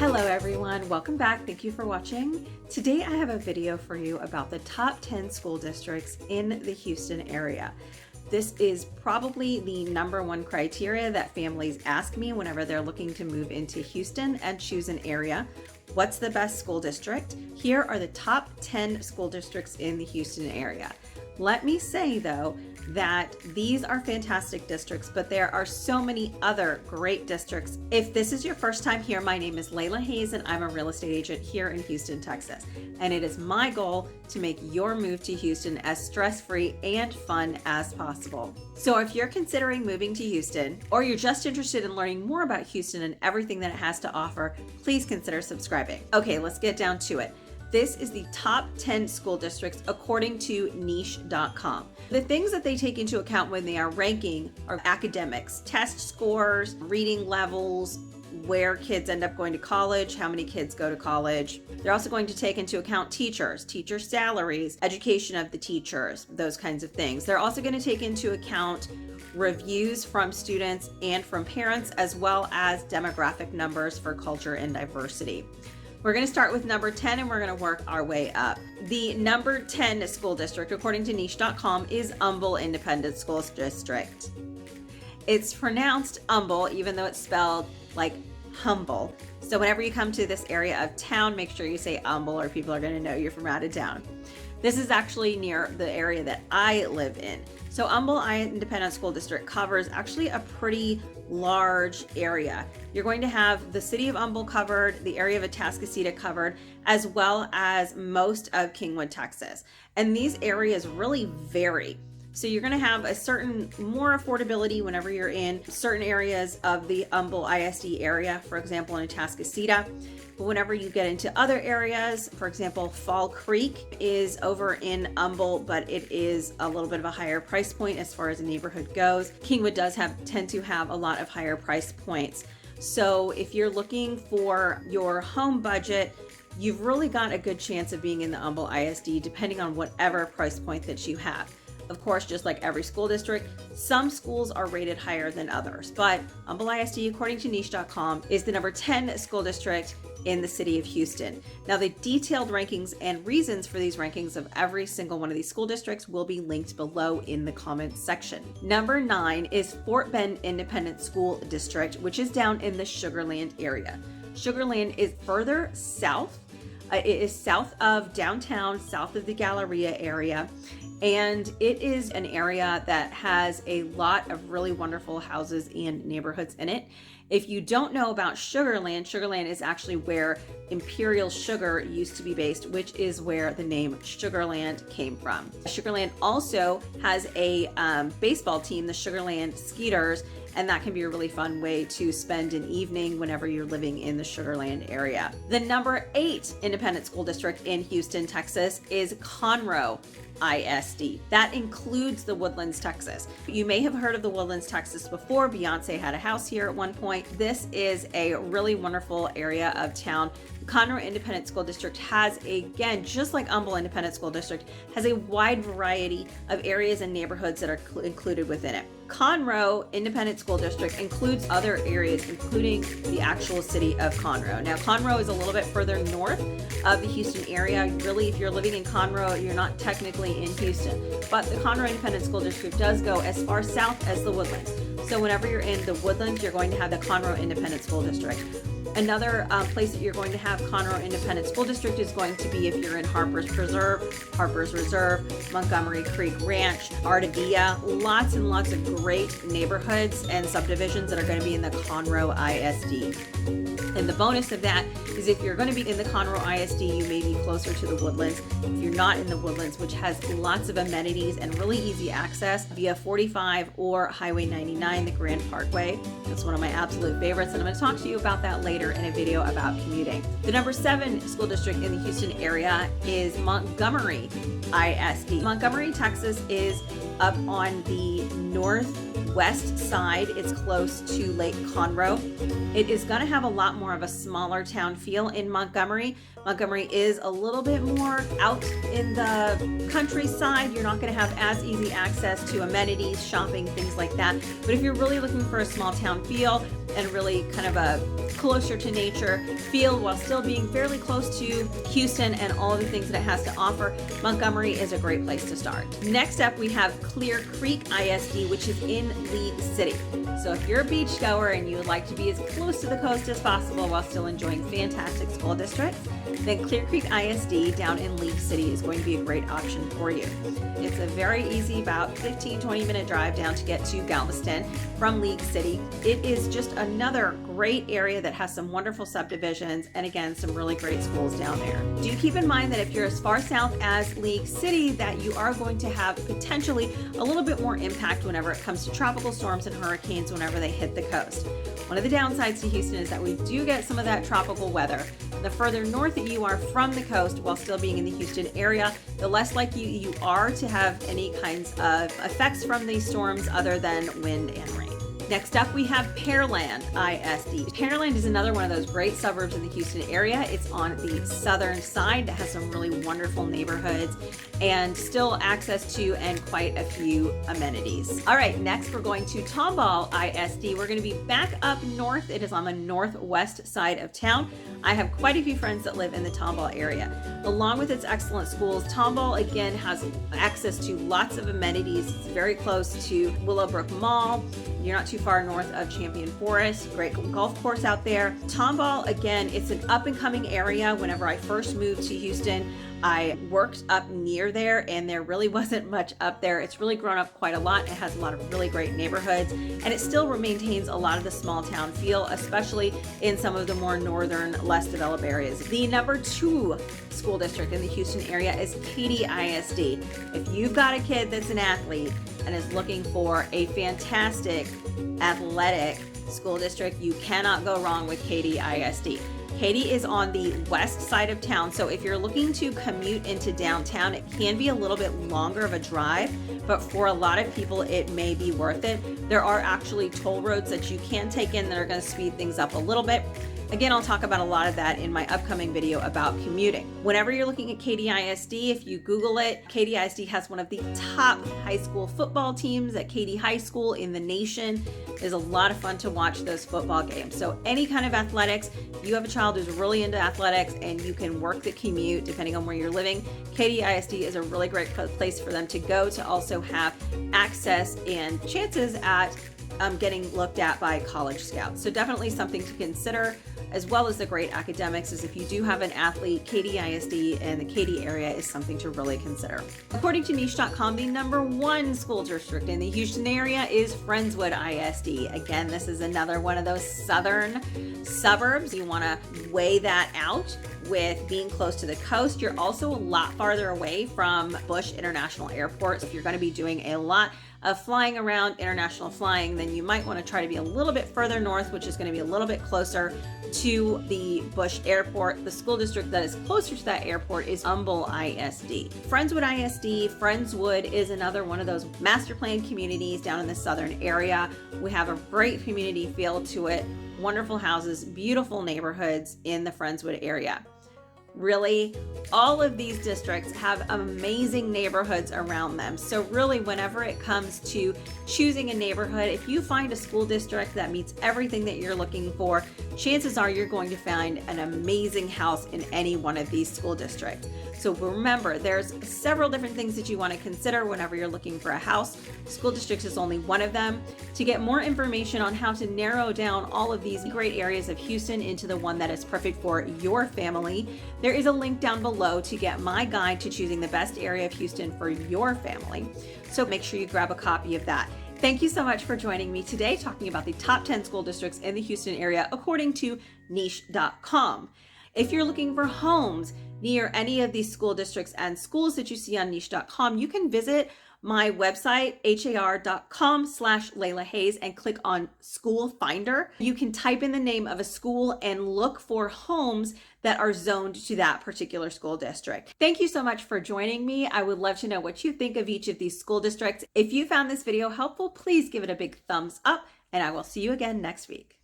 Hello everyone, welcome back. Thank you for watching. Today I have a video for you about the top 10 school districts in the Houston area. This is probably the #1 criteria that families ask me whenever they're looking to move into Houston and choose an area. What's the best school district? Here are the top 10 school districts in the Houston area. Let me say though that these are fantastic districts, but there are so many other great districts. If this is your first time here, my name is Leila Hays and I'm a real estate agent here in Houston, Texas. And it is my goal to make your move to Houston as stress-free and fun as possible. So if you're considering moving to Houston, or you're just interested in learning more about Houston and everything that it has to offer, please consider subscribing. Okay, let's get down to it. This is the top 10 school districts according to niche.com. The things that they take into account when they are ranking are academics, test scores, reading levels, where kids end up going to college, how many kids go to college. They're also going to take into account teachers, teacher salaries, education of the teachers, those kinds of things. They're also going to take into account reviews from students and from parents, as well as demographic numbers for culture and diversity. We're going to start with number 10 and we're going to work our way up. The number 10 school district, according to niche.com, is Humble Independent School District. It's pronounced Humble, even though it's spelled like humble. So whenever you come to this area of town, make sure you say Humble or people are going to know you're from out of town. This is actually near the area that I live in. So Humble Independent School District covers actually a pretty large area. You're going to have the city of Humble covered, the area of Atascocita covered, as well as most of Kingwood, Texas. And these areas really vary. So you're going to have a certain more affordability whenever you're in certain areas of the Humble ISD area, for example, in Atascocita. But whenever you get into other areas, for example, Fall Creek is over in Humble, but it is a little bit of a higher price point as far as the neighborhood goes. Kingwood does tend to have a lot of higher price points. So if you're looking for your home budget, you've really got a good chance of being in the Humble ISD, depending on whatever price point that you have. Of course, just like every school district, some schools are rated higher than others, but Humble ISD, according to niche.com, is the number 10 school district in the city of Houston. Now, the detailed rankings and reasons for these rankings of every single one of these school districts will be linked below in the comments section. Number 9 is Fort Bend Independent School District, which is down in the Sugar Land area. Sugar Land is further south. It is south of downtown, south of the Galleria area. And it is an area that has a lot of really wonderful houses and neighborhoods in it. If you don't know about Sugar Land is actually where Imperial Sugar used to be based, which is where the name Sugar Land came from. Sugar Land also has a baseball team, the Sugar Land Skeeters, and that can be a really fun way to spend an evening whenever you're living in the Sugar Land area. The number 8 independent school district in Houston, Texas is Conroe ISD. That includes the Woodlands, Texas. You may have heard of the Woodlands, Texas before. Beyonce had a house here at one point. This is a really wonderful area of town. The Conroe Independent School District has, again, just like Humble Independent School District, has a wide variety of areas and neighborhoods that are included within it. Conroe Independent School District includes other areas, including the actual city of Conroe. Now, Conroe is a little bit further north of the Houston area. Really, if you're living in Conroe, you're not technically in Houston, but the Conroe Independent School District does go as far south as the Woodlands. So whenever you're in the Woodlands, you're going to have the Conroe Independent School District. Another place that you're going to have Conroe Independent School District is going to be if you're in Harper's Reserve, Montgomery Creek Ranch, Ardavia, lots and lots of great neighborhoods and subdivisions that are going to be in the Conroe ISD. And the bonus of that is if you're going to be in the Conroe ISD, you may be closer to the Woodlands. If you're not in the Woodlands, which has lots of amenities and really easy access via 45 or Highway 99, the Grand Parkway. That's one of my absolute favorites, and I'm going to talk to you about that later in a video about commuting. The number 7 school district in the Houston area is Montgomery ISD. Montgomery, Texas is up on the northwest side. It's close to Lake Conroe. It is going to have a lot more of a smaller town feel in Montgomery. Montgomery is a little bit more out in the countryside. You're not going to have as easy access to amenities, shopping, things like that. But if you're really looking for a small town feel and really kind of a closer to nature feel while still being fairly close to Houston and all the things that it has to offer, Montgomery is a great place to start. Next up, we have Clear Creek ISD, which is in League City. So if you're a beach goer and you would like to be as close to the coast as possible while still enjoying fantastic school districts, then Clear Creek ISD down in League City is going to be a great option for you. It's a very easy, about 15-20 minute drive down to get to Galveston from League City. It is just another great area that has some wonderful subdivisions and again, some really great schools down there. Do keep in mind that if you're as far south as League City, that you are going to have potentially a little bit more impact whenever it comes to tropical storms and hurricanes whenever they hit the coast. One of the downsides to Houston is that we do get some of that tropical weather. The further north that you are from the coast while still being in the Houston area, the less likely you are to have any kinds of effects from these storms other than wind and rain. Next up, we have Pearland ISD. Pearland is another one of those great suburbs in the Houston area. It's on the southern side that has some really wonderful neighborhoods and still access to and quite a few amenities. All right, next we're going to Tomball ISD. We're going to be back up north. It is on the northwest side of town. I have quite a few friends that live in the Tomball area. Along with its excellent schools, Tomball again has access to lots of amenities. It's very close to Willowbrook Mall. You're not too far north of Champion Forest. Great golf course out there. Tomball, again, it's an up and coming area. Whenever I first moved to Houston, I worked up near there and there really wasn't much up there. It's really grown up quite a lot. It has a lot of really great neighborhoods and it still maintains a lot of the small town feel, especially in some of the more northern, less developed areas. The number 2 school district in the Houston area is Katy ISD. If you've got a kid that's an athlete and is looking for a fantastic athletic school district, you cannot go wrong with Katy ISD. Katy is on the west side of town, so if you're looking to commute into downtown, it can be a little bit longer of a drive, but for a lot of people, it may be worth it. There are actually toll roads that you can take in that are going to speed things up a little bit. Again, I'll talk about a lot of that in my upcoming video about commuting. Whenever you're looking at Katy ISD, if you Google it, Katy ISD has one of the top high school football teams at Katy High School in the nation. It is a lot of fun to watch those football games. So any kind of athletics, if you have a child who's really into athletics and you can work the commute depending on where you're living, Katy ISD is a really great place for them to go to also have access and chances at getting looked at by college scouts. So definitely something to consider, as well as the great academics, is if you do have an athlete, Katy ISD and the Katy area is something to really consider. According to niche.com, the number 1 school district in the Houston area is Friendswood ISD. Again, this is another one of those southern suburbs. You want to weigh that out with being close to the coast. You're also a lot farther away from Bush International Airport. If you're going to be doing a lot of flying around, international flying, then you might want to try to be a little bit further north, which is going to be a little bit closer to the Bush Airport. The school district that is closer to that airport is Humble ISD. Friendswood ISD, Friendswood is another one of those master plan communities down in the southern area. We have a great community feel to it, wonderful houses, beautiful neighborhoods in the Friendswood area. Really, all of these districts have amazing neighborhoods around them. So really, whenever it comes to choosing a neighborhood, if you find a school district that meets everything that you're looking for, chances are you're going to find an amazing house in any one of these school districts. So remember, there's several different things that you want to consider whenever you're looking for a house. School districts is only one of them. To get more information on how to narrow down all of these great areas of Houston into the one that is perfect for your family, there is a link down below to get my guide to choosing the best area of Houston for your family. So make sure you grab a copy of that. Thank you so much for joining me today talking about the top 10 school districts in the Houston area according to niche.com. If you're looking for homes near any of these school districts and schools that you see on niche.com, you can visit my website, har.com/Leila Hays, and click on School Finder. You can type in the name of a school and look for homes that are zoned to that particular school district. Thank you so much for joining me. I would love to know what you think of each of these school districts. If you found this video helpful, please give it a big thumbs up, and I will see you again next week.